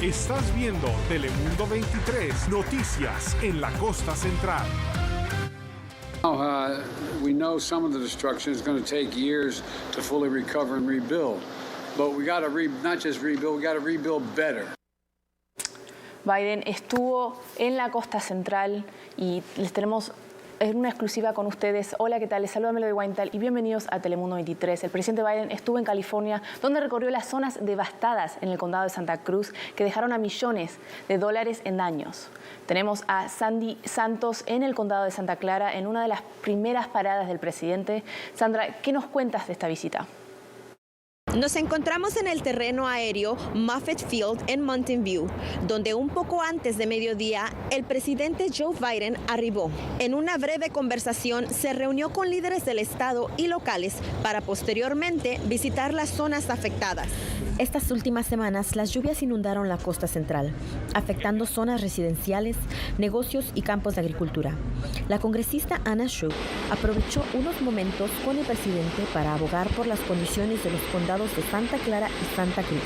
Estás viendo Telemundo 23, noticias en la costa central. We know some of the destruction is going to take years to fully recover and rebuild. But we got to not just rebuild, we got to rebuild better. Biden estuvo en la costa central y les tenemos en una exclusiva con ustedes. Hola, ¿qué tal? Les saluda Melody Weinthal y bienvenidos a Telemundo 23. El presidente Biden estuvo en California, donde recorrió las zonas devastadas en el condado de Santa Cruz que dejaron a millones de dólares en daños. Tenemos a Sandy Santos en el condado de Santa Clara en una de las primeras paradas del presidente. Sandra, ¿qué nos cuentas de esta visita? Nos encontramos en el terreno aéreo Moffett Field en Mountain View, donde un poco antes de mediodía el presidente Joe Biden arribó. En una breve conversación se reunió con líderes del estado y locales para posteriormente visitar las zonas afectadas. Estas últimas semanas, las lluvias inundaron la costa central, afectando zonas residenciales, negocios y campos de agricultura. La congresista Anna Schuh aprovechó unos momentos con el presidente para abogar por las condiciones de los condados de Santa Clara y Santa Cruz.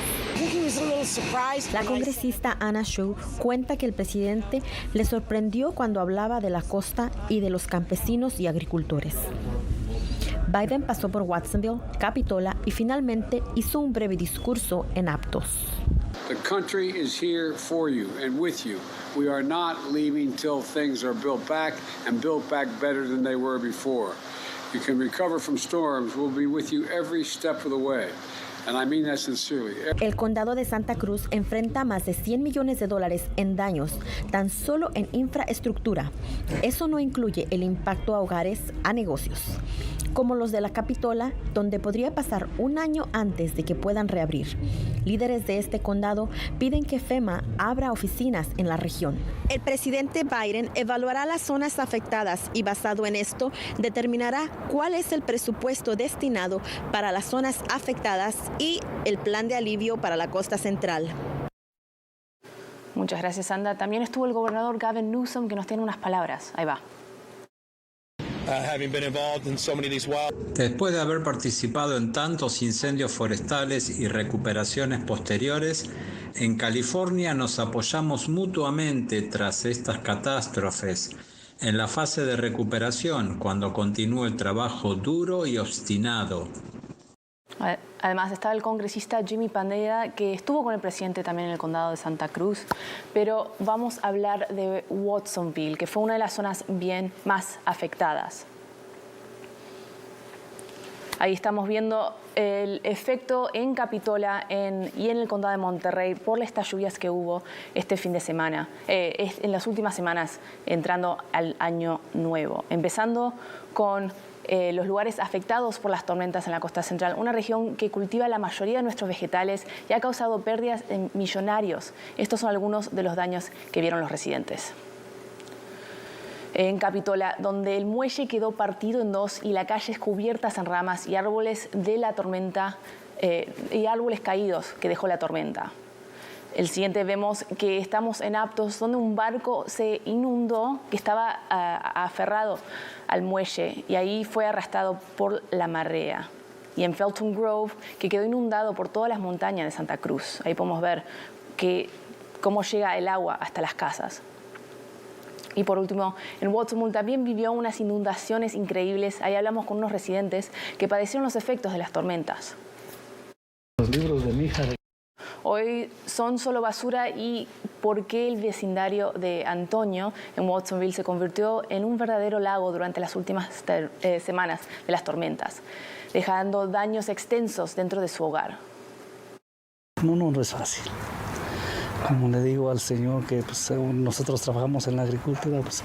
La congresista Anna Schuh cuenta que el presidente le sorprendió cuando hablaba de la costa y de los campesinos y agricultores. Biden pasó por Watsonville, Capitola y finalmente hizo un breve discurso en Aptos. The country is here for you and with you. We are not leaving till things are built back and built back better than they were before. You can recover from storms. We'll be with you every step of the way. And I mean that sincerely. El condado de Santa Cruz enfrenta más de $100 millones en daños, tan solo en infraestructura. Eso no incluye el impacto a hogares, a negocios, como los de la Capitola, donde podría pasar un año antes de que puedan reabrir. Líderes de este condado piden que FEMA abra oficinas en la región. El presidente Biden evaluará las zonas afectadas y basado en esto determinará cuál es el presupuesto destinado para las zonas afectadas y el plan de alivio para la costa central. Muchas gracias, Sandra. También estuvo el gobernador Gavin Newsom, que nos tiene unas palabras. Ahí va. Después de haber participado en tantos incendios forestales y recuperaciones posteriores, en California nos apoyamos mutuamente tras estas catástrofes. En la fase de recuperación, cuando continúe el trabajo duro y obstinado. Además estaba el congresista Jimmy Pandera, que estuvo con el presidente también en el condado de Santa Cruz, pero vamos a hablar de Watsonville, que fue una de las zonas más afectadas. Ahí estamos viendo el efecto en Capitola y en el condado de Monterrey por estas lluvias que hubo este fin de semana, en las últimas semanas entrando al año nuevo, empezando con los lugares afectados por las tormentas en la costa central, una región que cultiva la mayoría de nuestros vegetales y ha causado pérdidas millonarios. Estos son algunos de los daños que vieron los residentes. En Capitola, donde el muelle quedó partido en dos y la calle es cubierta en ramas y árboles de la tormenta y árboles caídos que dejó la tormenta. El siguiente vemos que estamos en Aptos, donde un barco se inundó que estaba aferrado al muelle y ahí fue arrastrado por la marea. Y en Felton Grove, que quedó inundado por todas las montañas de Santa Cruz. Ahí podemos ver cómo llega el agua hasta las casas. Y por último, en Watsonville también vivió unas inundaciones increíbles. Ahí hablamos con unos residentes que padecieron los efectos de las tormentas. Los libros de mi hija. Hoy son solo basura y por qué el vecindario de Antonio en Watsonville se convirtió en un verdadero lago durante las últimas semanas de las tormentas, dejando daños extensos dentro de su hogar. No es fácil. Como le digo al señor que pues, nosotros trabajamos en la agricultura, pues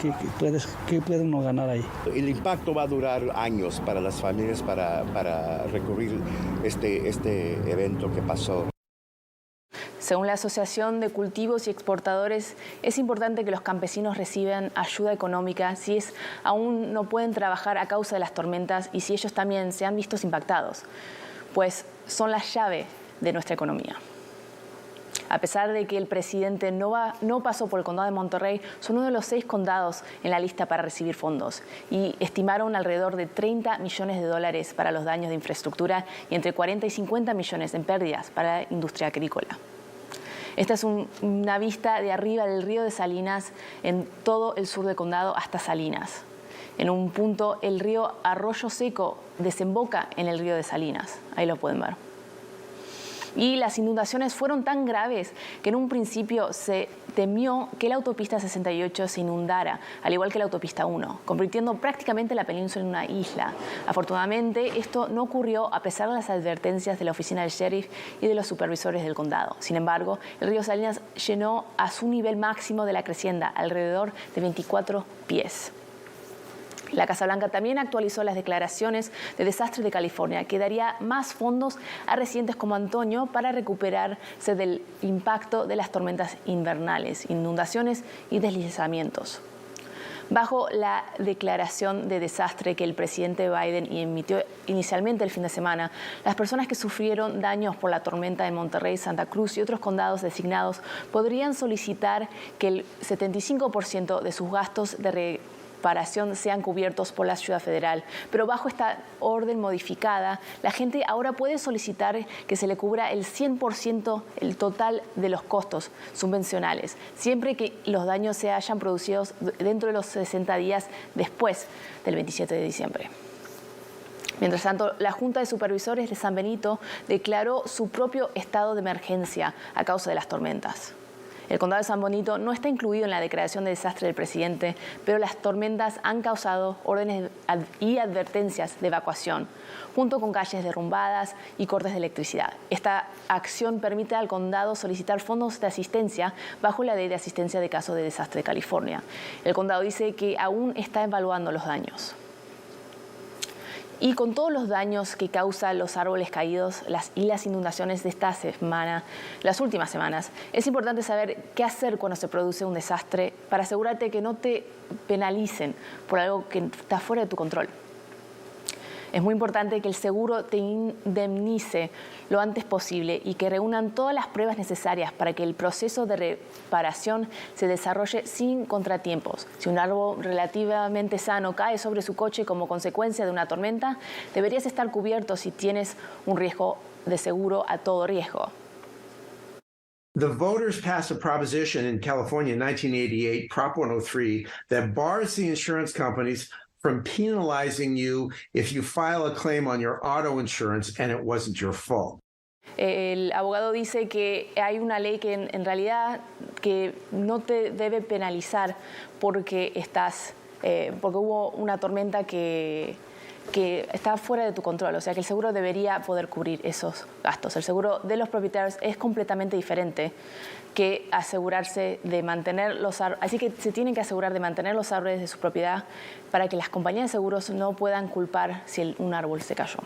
¿qué puede uno ganar ahí? El impacto va a durar años para las familias para recurrir este evento que pasó. Según la Asociación de Cultivos y Exportadores, es importante que los campesinos reciban ayuda económica si aún no pueden trabajar a causa de las tormentas y si ellos también se han visto impactados, pues son la llave de nuestra economía. A pesar de que el presidente no pasó por el condado de Monterrey, son uno de los 6 condados en la lista para recibir fondos y estimaron alrededor de $30 millones para los daños de infraestructura y entre 40 y 50 millones en pérdidas para la industria agrícola. Esta es una vista de arriba del río de Salinas en todo el sur del condado hasta Salinas. En un punto, el río Arroyo Seco desemboca en el río de Salinas. Ahí lo pueden ver. Y las inundaciones fueron tan graves que en un principio se temió que la autopista 68 se inundara, al igual que la autopista 1, convirtiendo prácticamente la península en una isla. Afortunadamente, esto no ocurrió a pesar de las advertencias de la oficina del sheriff y de los supervisores del condado. Sin embargo, el río Salinas llenó a su nivel máximo de la crecienda, alrededor de 24 pies. La Casa Blanca también actualizó las declaraciones de desastre de California, que daría más fondos a residentes como Antonio para recuperarse del impacto de las tormentas invernales, inundaciones y deslizamientos. Bajo la declaración de desastre que el presidente Biden emitió inicialmente el fin de semana, las personas que sufrieron daños por la tormenta en Monterrey, Santa Cruz y otros condados designados podrían solicitar que el 75% de sus gastos de reparación sean cubiertos por la Ayuda Federal. Pero bajo esta orden modificada, la gente ahora puede solicitar que se le cubra el 100% el total de los costos subvencionales, siempre que los daños se hayan producido dentro de los 60 días después del 27 de diciembre. Mientras tanto, la Junta de Supervisores de San Benito declaró su propio estado de emergencia a causa de las tormentas. El condado de San Benito no está incluido en la declaración de desastre del presidente, pero las tormentas han causado órdenes y advertencias de evacuación, junto con calles derrumbadas y cortes de electricidad. Esta acción permite al condado solicitar fondos de asistencia bajo la Ley de Asistencia de Caso de Desastre de California. El condado dice que aún está evaluando los daños. Y con todos los daños que causan los árboles caídos y las inundaciones de esta semana, las últimas semanas, es importante saber qué hacer cuando se produce un desastre para asegurarte que no te penalicen por algo que está fuera de tu control. Es muy importante que el seguro te indemnice lo antes posible y que reúnan todas las pruebas necesarias para que el proceso de reparación se desarrolle sin contratiempos. Si un árbol relativamente sano cae sobre su coche como consecuencia de una tormenta, deberías estar cubierto si tienes un riesgo de seguro a todo riesgo. The voters passed a proposition in California in 1988, Prop 103, that bars the insurance companies from penalizing you if you file a claim on your auto insurance and it wasn't your fault. El abogado dice que hay una ley que en realidad que no te debe penalizar porque porque hubo una tormenta que está fuera de tu control, o sea que el seguro debería poder cubrir esos gastos. El seguro de los propietarios es completamente diferente que asegurarse de mantener los árboles, así que se tienen que asegurar de mantener los árboles de su propiedad para que las compañías de seguros no puedan culpar si un árbol se cayó.